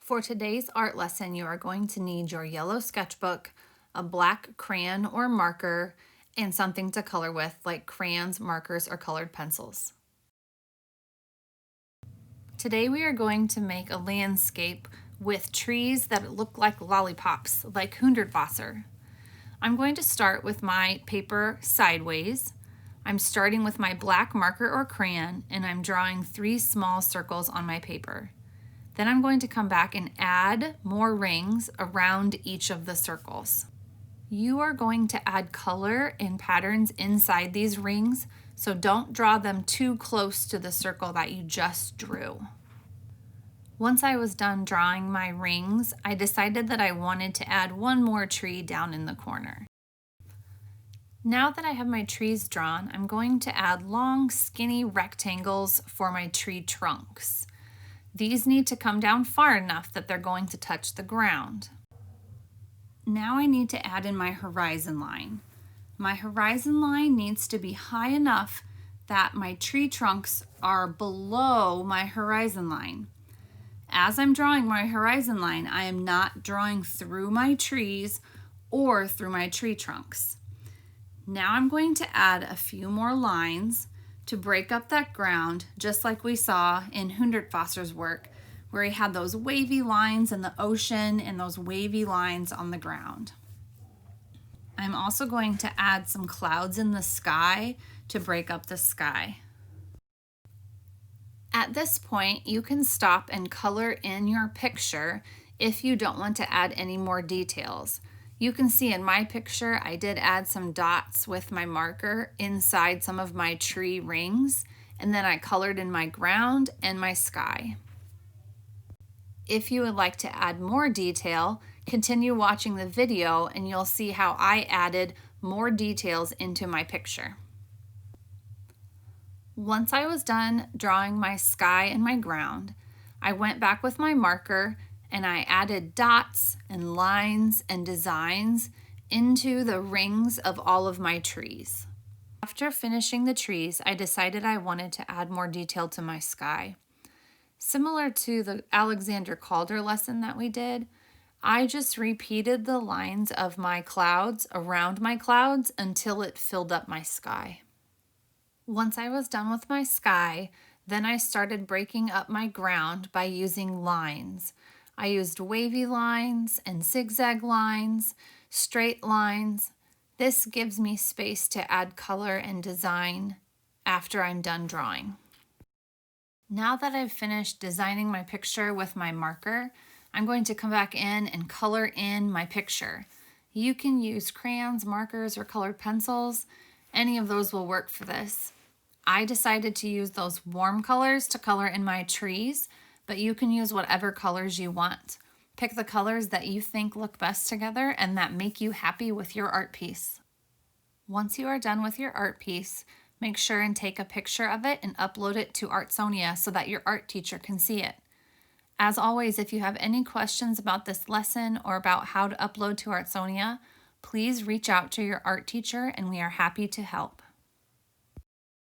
For today's art lesson, you are going to need your yellow sketchbook, a black crayon or marker, and something to color with like crayons, markers, or colored pencils. Today we are going to make a landscape with trees that look like lollipops, like Hundertwasser. I'm going to start with my paper sideways. I'm starting with my black marker or crayon, and I'm drawing 3 small circles on my paper. Then I'm going to come back and add more rings around each of the circles. You are going to add color and patterns inside these rings, so don't draw them too close to the circle that you just drew. Once I was done drawing my rings, I decided that I wanted to add one more tree down in the corner. Now that I have my trees drawn, I'm going to add long, skinny rectangles for my tree trunks. These need to come down far enough that they're going to touch the ground. Now I need to add in my horizon line. My horizon line needs to be high enough that my tree trunks are below my horizon line. As I'm drawing my horizon line, I am not drawing through my trees or through my tree trunks. Now I'm going to add a few more lines to break up that ground, just like we saw in Hundertwasser's work, where he had those wavy lines in the ocean and those wavy lines on the ground. I'm also going to add some clouds in the sky to break up the sky. At this point, you can stop and color in your picture if you don't want to add any more details. You can see in my picture, I did add some dots with my marker inside some of my tree rings, and then I colored in my ground and my sky. If you would like to add more detail, continue watching the video and you'll see how I added more details into my picture. Once I was done drawing my sky and my ground, I went back with my marker and I added dots and lines and designs into the rings of all of my trees. After finishing the trees, I decided I wanted to add more detail to my sky. Similar to the Alexander Calder lesson that we did, I just repeated the lines of my clouds around my clouds until it filled up my sky. Once I was done with my sky, then I started breaking up my ground by using lines. I used wavy lines and zigzag lines, straight lines. This gives me space to add color and design after I'm done drawing. Now that I've finished designing my picture with my marker, I'm going to come back in and color in my picture. You can use crayons, markers, or colored pencils. Any of those will work for this. I decided to use those warm colors to color in my trees, but you can use whatever colors you want. Pick the colors that you think look best together and that make you happy with your art piece. Once you are done with your art piece, make sure and take a picture of it and upload it to Artsonia so that your art teacher can see it. As always, if you have any questions about this lesson or about how to upload to Artsonia, please reach out to your art teacher and we are happy to help.